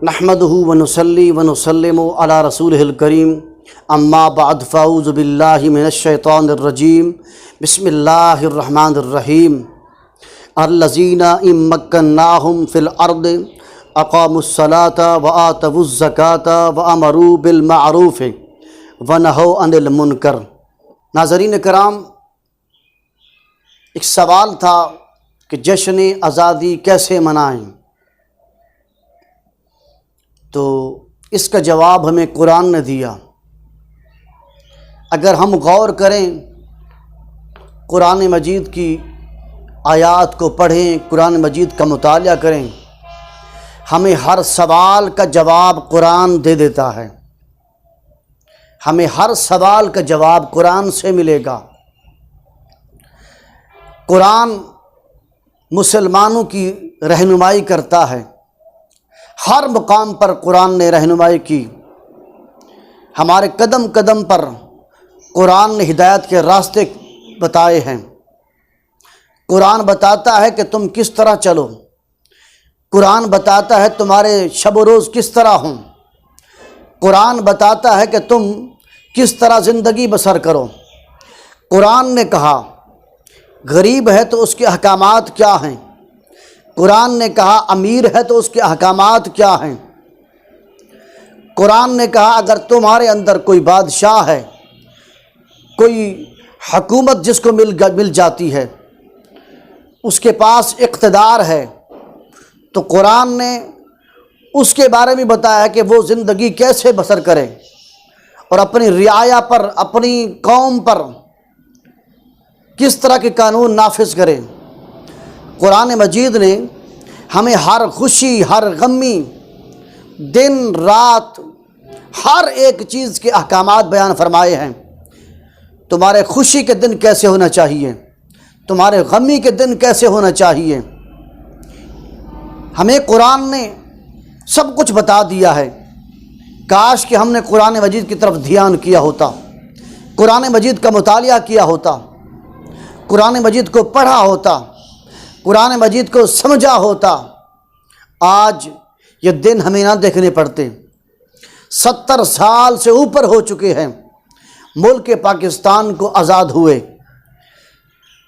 نحمدہ ونصلی ونسلم علی رسولہ الکریم اما بعد فاعوذ باللہ من الشیطان الرجیم بسم اللہ الرحمن الرحیم الذین ان مکناہم فی الارض اقاموا الصلاۃ وآتوا الزکاۃ وامروا بالمعروف ونہوا عن المنکر۔ ناظرین کرام، ایک سوال تھا کہ جشن آزادی کیسے منائیں، تو اس کا جواب ہمیں قرآن نے دیا۔ اگر ہم غور کریں، قرآن مجید کی آیات کو پڑھیں، قرآن مجید کا مطالعہ کریں، ہمیں ہر سوال کا جواب قرآن دے دیتا ہے۔ ہمیں ہر سوال کا جواب قرآن سے ملے گا۔ قرآن مسلمانوں کی رہنمائی کرتا ہے، ہر مقام پر قرآن نے رہنمائی کی۔ ہمارے قدم قدم پر قرآن نے ہدایت کے راستے بتائے ہیں۔ قرآن بتاتا ہے کہ تم کس طرح چلو، قرآن بتاتا ہے تمہارے شب و روز کس طرح ہوں، قرآن بتاتا ہے کہ تم کس طرح زندگی بسر کرو۔ قرآن نے کہا غریب ہے تو اس کے احکامات کیا ہیں، قرآن نے کہا امیر ہے تو اس کے احکامات کیا ہیں۔ قرآن نے کہا اگر تمہارے اندر کوئی بادشاہ ہے، کوئی حکومت جس کو مل جاتی ہے، اس کے پاس اقتدار ہے، تو قرآن نے اس کے بارے میں بتایا کہ وہ زندگی کیسے بسر کرے اور اپنی رعایا پر، اپنی قوم پر کس طرح کے قانون نافذ کرے۔ قرآن مجید نے ہمیں ہر خوشی، ہر غمی، دن رات، ہر ایک چیز کے احکامات بیان فرمائے ہیں۔ تمہارے خوشی کے دن کیسے ہونا چاہیے، تمہارے غمی کے دن کیسے ہونا چاہیے، ہمیں قرآن نے سب کچھ بتا دیا ہے۔ کاش کہ ہم نے قرآن مجید کی طرف دھیان کیا ہوتا، قرآن مجید کا مطالعہ کیا ہوتا، قرآن مجید کو پڑھا ہوتا، قرآن مجید کو سمجھا ہوتا، آج یہ دن ہمیں نہ دیکھنے پڑتے۔ 70 سال سے اوپر ہو چکے ہیں ملک پاکستان کو آزاد ہوئے۔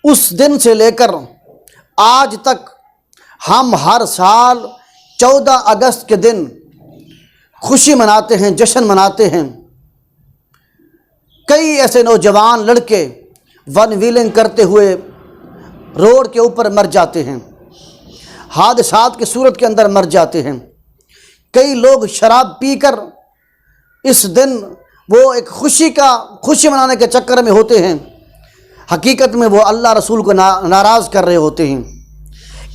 اس دن سے لے کر آج تک ہم ہر سال 14 اگست کے دن خوشی مناتے ہیں، جشن مناتے ہیں۔ کئی ایسے نوجوان لڑکے ون ویلنگ کرتے ہوئے روڈ کے اوپر مر جاتے ہیں، حادثات کی صورت کے اندر مر جاتے ہیں۔ کئی لوگ شراب پی کر اس دن وہ ایک خوشی منانے کے چکر میں ہوتے ہیں، حقیقت میں وہ اللہ رسول کو ناراض کر رہے ہوتے ہیں۔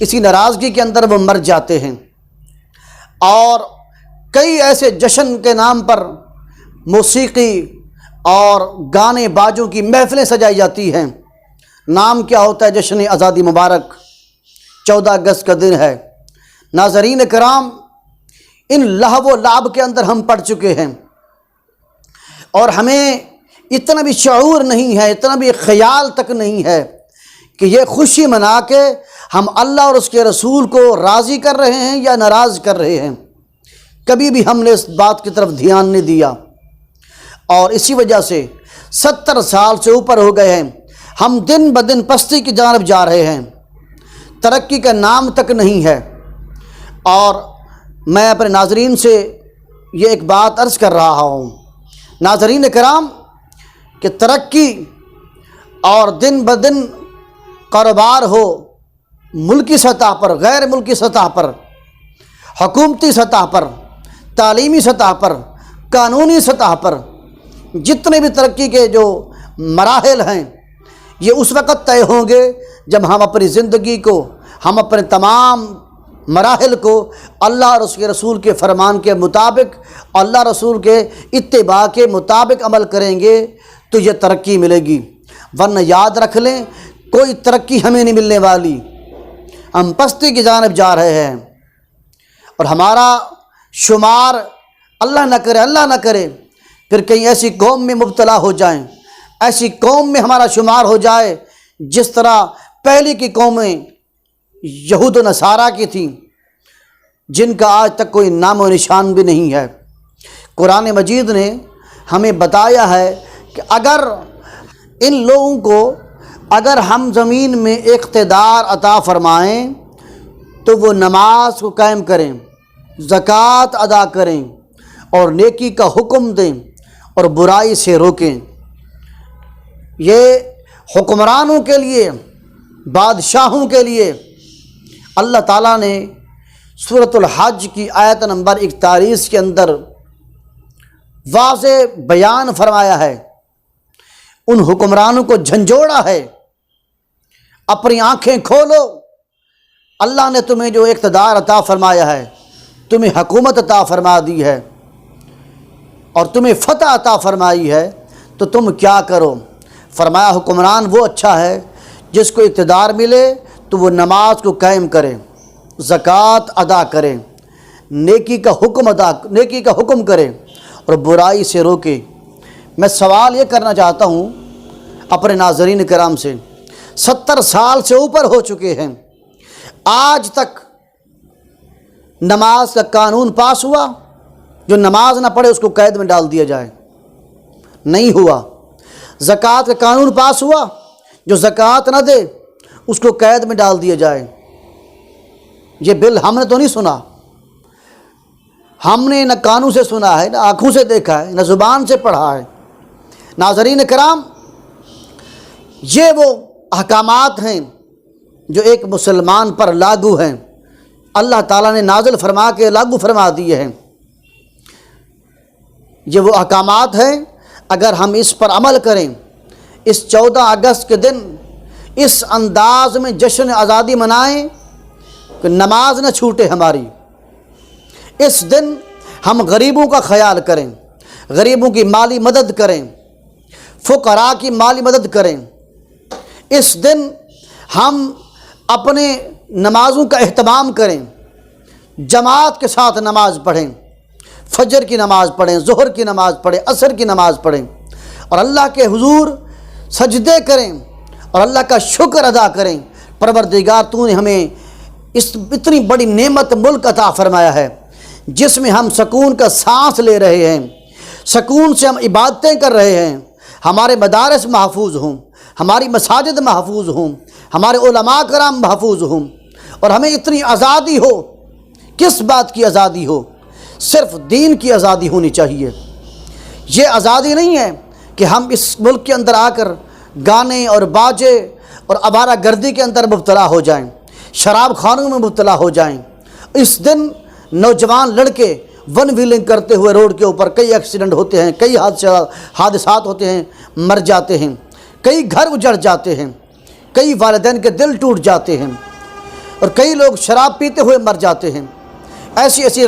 اسی ناراضگی کے اندر وہ مر جاتے ہیں۔ اور کئی ایسے جشن کے نام پر موسیقی اور گانے باجوں کی محفلیں سجائی جاتی ہیں۔ نام کیا ہوتا ہے؟ جشن آزادی مبارک، 14 اگست کا دن ہے۔ ناظرین کرام، ان لہو و لعب کے اندر ہم پڑ چکے ہیں، اور ہمیں اتنا بھی شعور نہیں ہے، اتنا بھی خیال تک نہیں ہے کہ یہ خوشی منا کے ہم اللہ اور اس کے رسول کو راضی کر رہے ہیں یا ناراض کر رہے ہیں۔ کبھی بھی ہم نے اس بات کی طرف دھیان نہیں دیا، اور اسی وجہ سے 70 سال سے اوپر ہو گئے ہیں، ہم دن بدن پستی کی جانب جا رہے ہیں، ترقی کا نام تک نہیں ہے۔ اور میں اپنے ناظرین سے یہ ایک بات عرض کر رہا ہوں، ناظرین کرام، کہ ترقی اور دن بدن کاروبار ہو، ملکی سطح پر، غیر ملکی سطح پر، حکومتی سطح پر، تعلیمی سطح پر، قانونی سطح پر، جتنے بھی ترقی کے جو مراحل ہیں، یہ اس وقت طے ہوں گے جب ہم اپنی زندگی کو، ہم اپنے تمام مراحل کو اللہ اور اس کے رسول کے فرمان کے مطابق، اللہ رسول کے اتباع کے مطابق عمل کریں گے تو یہ ترقی ملے گی۔ ورنہ یاد رکھ لیں، کوئی ترقی ہمیں نہیں ملنے والی، ہم پستی کی جانب جا رہے ہیں۔ اور ہمارا شمار اللہ نہ کرے پھر کہیں ایسی قوم میں مبتلا ہو جائیں، ایسی قوم میں ہمارا شمار ہو جائے جس طرح پہلے کی قومیں یہود و نصارہ کی تھیں، جن کا آج تک کوئی نام و نشان بھی نہیں ہے۔ قرآن مجید نے ہمیں بتایا ہے کہ اگر ان لوگوں کو اگر ہم زمین میں اقتدار عطا فرمائیں تو وہ نماز کو قائم کریں، زکوٰۃ ادا کریں اور نیکی کا حکم دیں اور برائی سے روکیں۔ یہ حکمرانوں کے لیے، بادشاہوں کے لیے اللہ تعالیٰ نے سورۃ الحج کی آیت نمبر 41 کے اندر واضح بیان فرمایا ہے، ان حکمرانوں کو جھنجھوڑا ہے۔ اپنی آنکھیں کھولو، اللہ نے تمہیں جو اقتدار عطا فرمایا ہے، تمہیں حکومت عطا فرما دی ہے اور تمہیں فتح عطا فرمائی ہے، تو تم کیا کرو؟ فرمایا حکمران وہ اچھا ہے جس کو اقتدار ملے تو وہ نماز کو قائم کرے، زکوٰۃ ادا کرے، نیکی کا حکم کرے اور برائی سے روکے۔ میں سوال یہ کرنا چاہتا ہوں اپنے ناظرین کرام سے، 70 سال سے اوپر ہو چکے ہیں، آج تک نماز کا قانون پاس ہوا؟ جو نماز نہ پڑھے اس کو قید میں ڈال دیا جائے؟ نہیں ہوا۔ زکوٰۃ کا قانون پاس ہوا؟ جو زکوٰۃ نہ دے اس کو قید میں ڈال دیا جائے؟ یہ بل ہم نے تو نہیں سنا، ہم نے نہ کانوں سے سنا ہے، نہ آنکھوں سے دیکھا ہے، نہ زبان سے پڑھا ہے۔ ناظرین کرام، یہ وہ احکامات ہیں جو ایک مسلمان پر لاگو ہیں، اللہ تعالیٰ نے نازل فرما کے لاگو فرما دیے ہیں۔ یہ وہ احکامات ہیں، اگر ہم اس پر عمل کریں، اس 14 اگست کے دن اس انداز میں جشن آزادی منائیں کہ نماز نہ چھوٹے ہماری، اس دن ہم غریبوں کا خیال کریں، غریبوں کی مالی مدد کریں، فقراء کی مالی مدد کریں، اس دن ہم اپنے نمازوں کا اہتمام کریں، جماعت کے ساتھ نماز پڑھیں، فجر کی نماز پڑھیں، ظہر کی نماز پڑھیں، عصر کی نماز پڑھیں اور اللہ کے حضور سجدے کریں اور اللہ کا شکر ادا کریں۔ پروردگار تو نے ہمیں اتنی بڑی نعمت ملک عطا فرمایا ہے جس میں ہم سکون کا سانس لے رہے ہیں، سکون سے ہم عبادتیں کر رہے ہیں، ہمارے مدارس محفوظ ہوں، ہماری مساجد محفوظ ہوں، ہمارے علماء کرام محفوظ ہوں، اور ہمیں اتنی آزادی ہو۔ کس بات کی آزادی ہو؟ صرف دین کی آزادی ہونی چاہیے۔ یہ آزادی نہیں ہے کہ ہم اس ملک کے اندر آ کر گانے اور باجے اور آوارہ گردی کے اندر مبتلا ہو جائیں، شراب خانوں میں مبتلا ہو جائیں۔ اس دن نوجوان لڑکے ون ویلنگ کرتے ہوئے روڈ کے اوپر کئی ایکسیڈنٹ ہوتے ہیں، کئی حادثات ہوتے ہیں، مر جاتے ہیں، کئی گھر اجڑ جاتے ہیں، کئی والدین کے دل ٹوٹ جاتے ہیں اور کئی لوگ شراب پیتے ہوئے مر جاتے ہیں۔ ایسی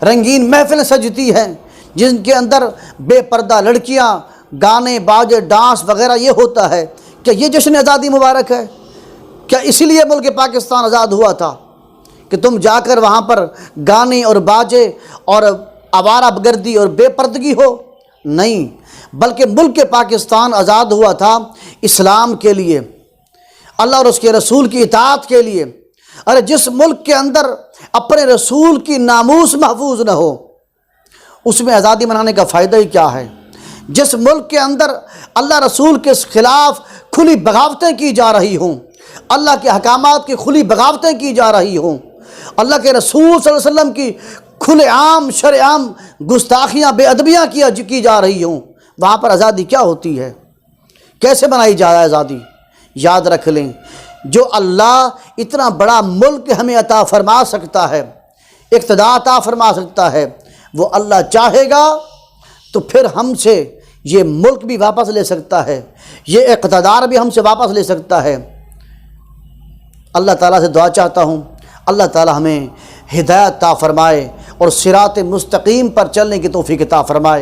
رنگین محفلیں سجتی ہیں جن کے اندر بے پردہ لڑکیاں، گانے باجے ڈانس وغیرہ یہ ہوتا ہے۔ کیا یہ جشن آزادی مبارک ہے؟ کیا اسی لیے ملک پاکستان آزاد ہوا تھا کہ تم جا کر وہاں پر گانے اور باجے اور آوارہ گردی اور بے پردگی ہو؟ نہیں، بلکہ ملک پاکستان آزاد ہوا تھا اسلام کے لیے، اللہ اور اس کے رسول کی اطاعت کے لیے۔ ارے جس ملک کے اندر اپنے رسول کی ناموس محفوظ نہ ہو، اس میں آزادی منانے کا فائدہ ہی کیا ہے؟ جس ملک کے اندر اللہ رسول کے خلاف کھلی بغاوتیں کی جا رہی ہوں، اللہ کے احکامات کی کھلی بغاوتیں کی جا رہی ہوں، اللہ کے رسول صلی اللہ علیہ وسلم کی کھلے عام شرع عام گستاخیاں بے ادبیاں کی جا رہی ہوں، وہاں پر آزادی کیا ہوتی ہے؟ کیسے بنائی جائے آزادی؟ یاد رکھ لیں، جو اللہ اتنا بڑا ملک ہمیں عطا فرما سکتا ہے، اقتدار عطا فرما سکتا ہے، وہ اللہ چاہے گا تو پھر ہم سے یہ ملک بھی واپس لے سکتا ہے، یہ اقتدار بھی ہم سے واپس لے سکتا ہے۔ اللہ تعالیٰ سے دعا چاہتا ہوں، اللہ تعالیٰ ہمیں ہدایت عطا فرمائے اور صراط مستقیم پر چلنے کی توفیق عطا فرمائے۔